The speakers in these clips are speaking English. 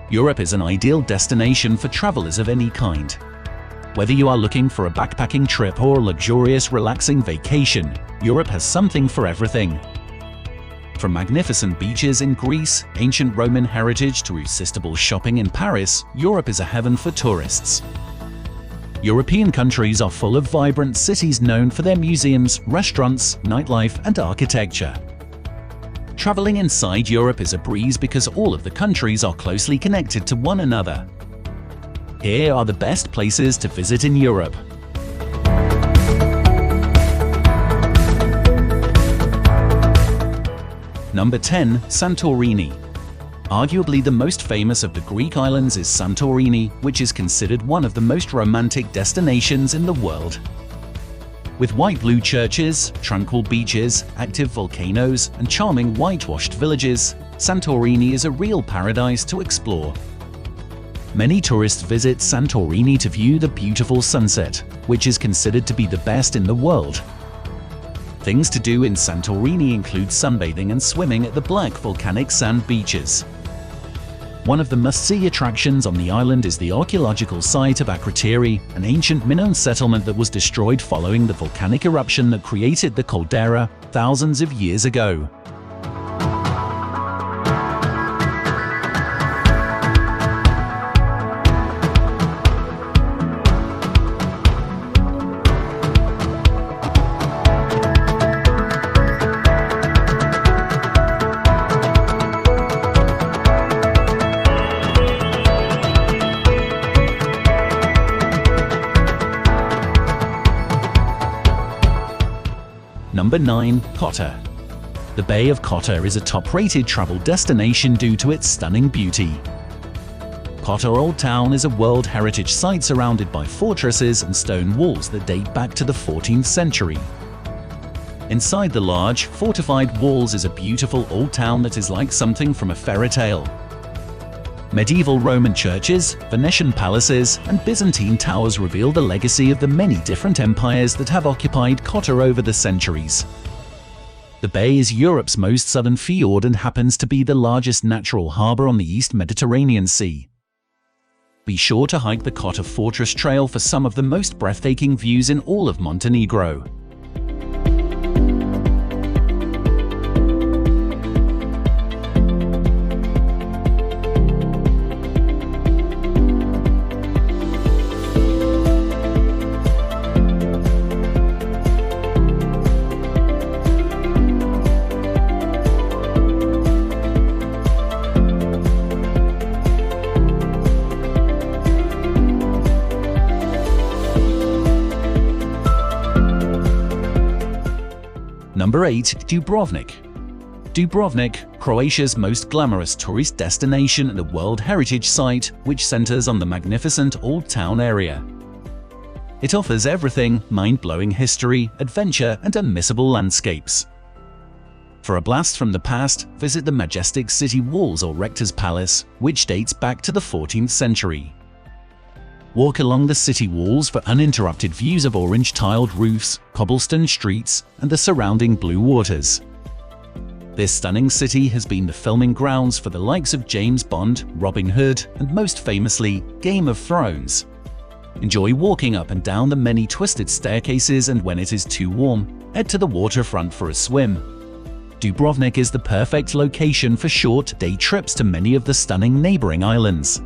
Europe is an ideal destination for travelers of any kind. Whether you are looking for a backpacking trip or a luxurious, relaxing vacation, Europe has something for everything. From magnificent beaches in Greece, ancient Roman heritage to irresistible shopping in Paris, Europe is a heaven for tourists. European countries are full of vibrant cities known for their museums, restaurants, nightlife, and architecture. Traveling inside Europe is a breeze because all of the countries are closely connected to one another. Here are the best places to visit in Europe. Number 10. Santorini. Arguably the most famous of the Greek islands is Santorini, which is considered one of the most romantic destinations in the world. With white-blue churches, tranquil beaches, active volcanoes, and charming whitewashed villages, Santorini is a real paradise to explore. Many tourists visit Santorini to view the beautiful sunset, which is considered to be the best in the world. Things to do in Santorini include sunbathing and swimming at the black volcanic sand beaches. One of the must-see attractions on the island is the archaeological site of Akrotiri, an ancient Minoan settlement that was destroyed following the volcanic eruption that created the caldera thousands of years ago. Number 9. Kotor. The Bay of Kotor is a top-rated travel destination due to its stunning beauty. Kotor Old Town is a World Heritage Site surrounded by fortresses and stone walls that date back to the 14th century. Inside the large, fortified walls is a beautiful old town that is like something from a fairy tale. Medieval Roman churches, Venetian palaces, and Byzantine towers reveal the legacy of the many different empires that have occupied Kotor over the centuries. The bay is Europe's most southern fjord and happens to be the largest natural harbor on the East Mediterranean Sea. Be sure to hike the Kotor Fortress Trail for some of the most breathtaking views in all of Montenegro. Number 8. Dubrovnik. Dubrovnik, Croatia's most glamorous tourist destination and a World Heritage Site, which centers on the magnificent Old Town area. It offers everything: mind-blowing history, adventure, and unmissable landscapes. For a blast from the past, visit the majestic city walls or Rector's Palace, which dates back to the 14th century. Walk along the city walls for uninterrupted views of orange-tiled roofs, cobblestone streets, and the surrounding blue waters. This stunning city has been the filming grounds for the likes of James Bond, Robin Hood, and most famously, Game of Thrones. Enjoy walking up and down the many twisted staircases, and when it is too warm, head to the waterfront for a swim. Dubrovnik is the perfect location for short day trips to many of the stunning neighboring islands.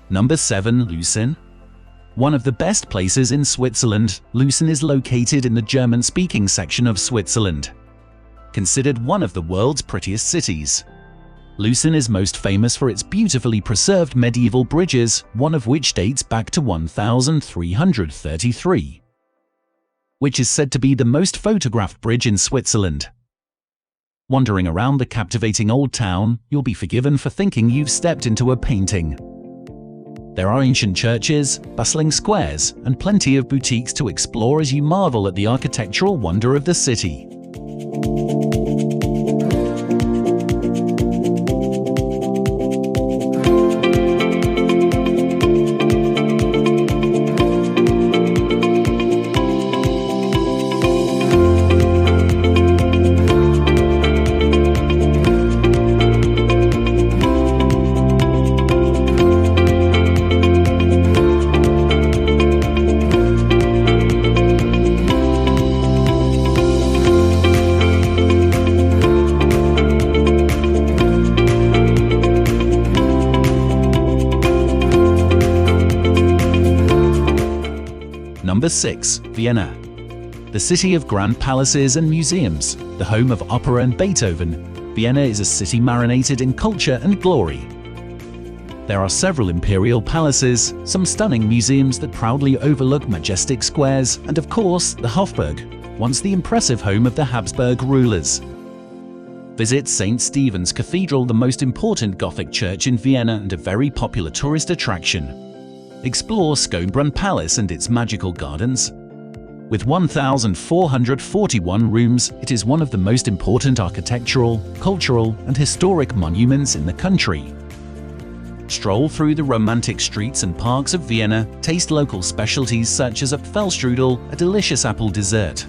Number 7. Lucerne. One of the best places in Switzerland, Lucerne is located in the German-speaking section of Switzerland. Considered one of the world's prettiest cities, Lucerne is most famous for its beautifully preserved medieval bridges, one of which dates back to 1333, which is said to be the most photographed bridge in Switzerland. Wandering around the captivating old town, you'll be forgiven for thinking you've stepped into a painting. There are ancient churches, bustling squares, and plenty of boutiques to explore as you marvel at the architectural wonder of the city. Number 6. Vienna. The city of grand palaces and museums, the home of opera and Beethoven, Vienna is a city marinated in culture and glory. There are several imperial palaces, some stunning museums that proudly overlook majestic squares, and of course, the Hofburg, once the impressive home of the Habsburg rulers. Visit St. Stephen's Cathedral, the most important Gothic church in Vienna and a very popular tourist attraction. Explore Schönbrunn Palace and its magical gardens. With 1,441 rooms, it is one of the most important architectural, cultural, and historic monuments in the country. Stroll through the romantic streets and parks of Vienna, taste local specialties such as Apfelstrudel, a delicious apple dessert.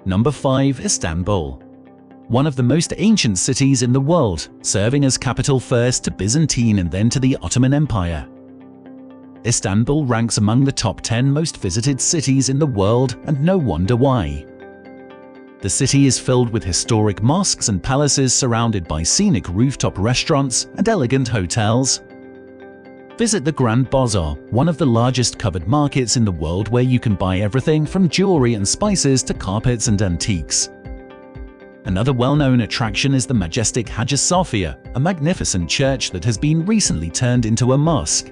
Number 5. Istanbul. One of the most ancient cities in the world, serving as capital first to Byzantine and then to the Ottoman Empire. Istanbul ranks among the top 10 most visited cities in the world, and no wonder why. The city is filled with historic mosques and palaces surrounded by scenic rooftop restaurants and elegant hotels. Visit the Grand Bazaar, one of the largest covered markets in the world where you can buy everything from jewelry and spices to carpets and antiques. Another well-known attraction is the majestic Hagia Sophia, a magnificent church that has been recently turned into a mosque.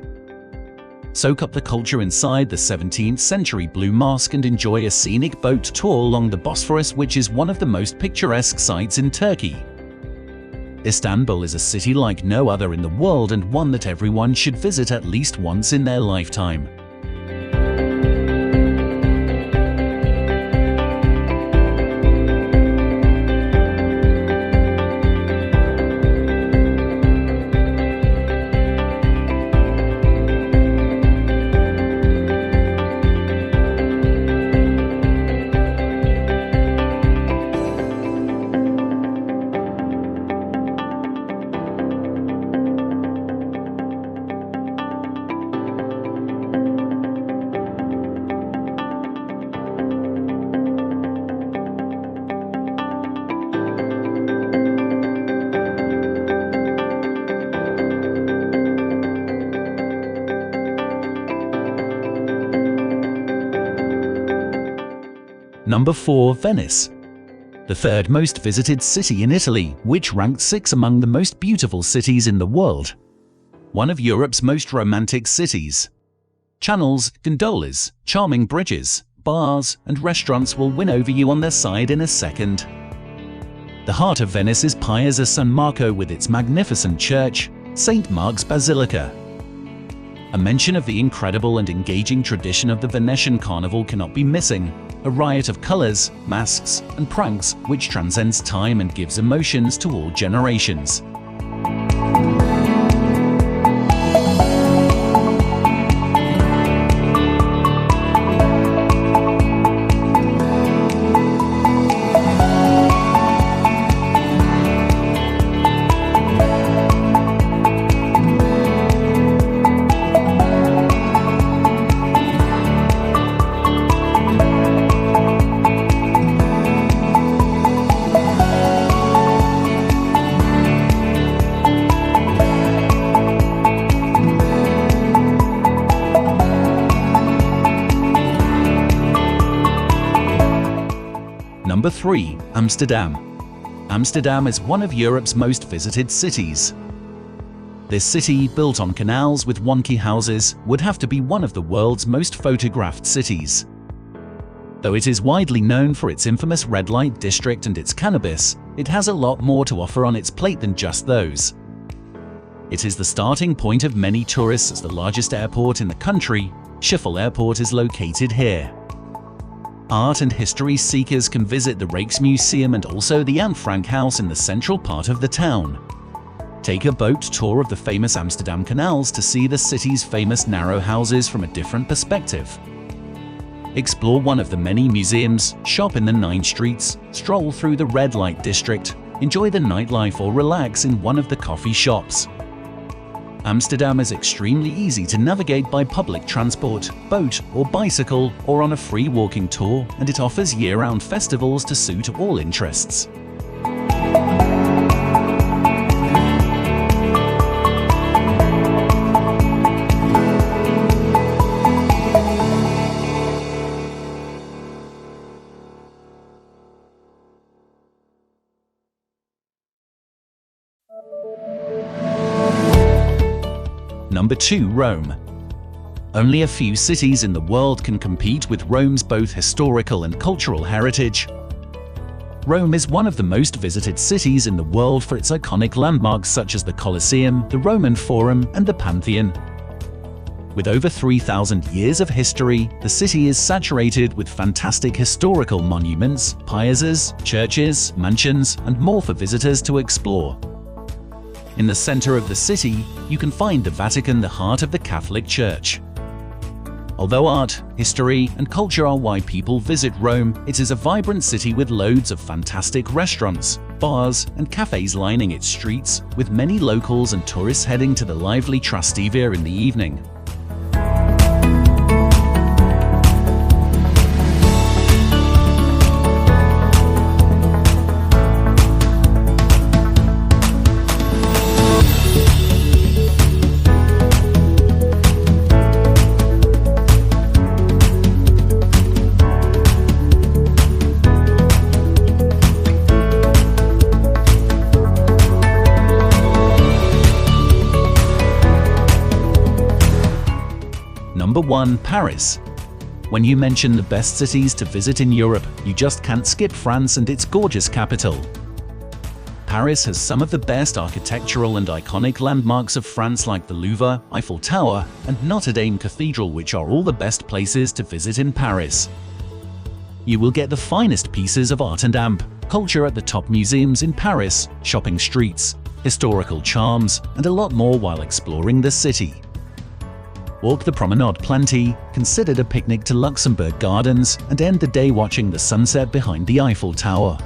Soak up the culture inside the 17th century Blue Mosque and enjoy a scenic boat tour along the Bosphorus, which is one of the most picturesque sites in Turkey. Istanbul is a city like no other in the world and one that everyone should visit at least once in their lifetime. Number 4. Venice. The third most visited city in Italy, which ranked 6 among the most beautiful cities in the world. One of Europe's most romantic cities. Channels, gondolas, charming bridges, bars, and restaurants will win over you on their side in a second. The heart of Venice is Piazza San Marco with its magnificent church, St. Mark's Basilica. A mention of the incredible and engaging tradition of the Venetian Carnival cannot be missing, a riot of colors, masks, and pranks which transcends time and gives emotions to all generations. Number 3. Amsterdam. Amsterdam is one of Europe's most visited cities. This city, built on canals with wonky houses, would have to be one of the world's most photographed cities. Though it is widely known for its infamous red light district and its cannabis, it has a lot more to offer on its plate than just those. It is the starting point of many tourists as the largest airport in the country. Schiphol Airport is located here. Art and history seekers can visit the Rijksmuseum and also the Anne Frank House in the central part of the town. Take a boat tour of the famous Amsterdam canals to see the city's famous narrow houses from a different perspective. Explore one of the many museums, shop in the 9 streets, stroll through the red light district, enjoy the nightlife or relax in one of the coffee shops. Amsterdam is extremely easy to navigate by public transport, boat or bicycle, or on a free walking tour, and it offers year-round festivals to suit all interests. Number 2. Rome. Only a few cities in the world can compete with Rome's both historical and cultural heritage. Rome is one of the most visited cities in the world for its iconic landmarks such as the Colosseum, the Roman Forum, and the Pantheon. With over 3,000 years of history, the city is saturated with fantastic historical monuments, piazzas, churches, mansions, and more for visitors to explore. In the center of the city, you can find the Vatican, the heart of the Catholic Church. Although art, history, and culture are why people visit Rome, it is a vibrant city with loads of fantastic restaurants, bars, and cafes lining its streets, with many locals and tourists heading to the lively Trastevere in the evening. Number 1. Paris. When you mention the best cities to visit in Europe, you just can't skip France and its gorgeous capital. Paris has some of the best architectural and iconic landmarks of France like the Louvre, Eiffel Tower, and Notre Dame Cathedral, which are all the best places to visit in Paris. You will get the finest pieces of art and culture at the top museums in Paris, shopping streets, historical charms, and a lot more while exploring the city. Walk the Promenade Planty, consider a picnic to Luxembourg Gardens, and end the day watching the sunset behind the Eiffel Tower.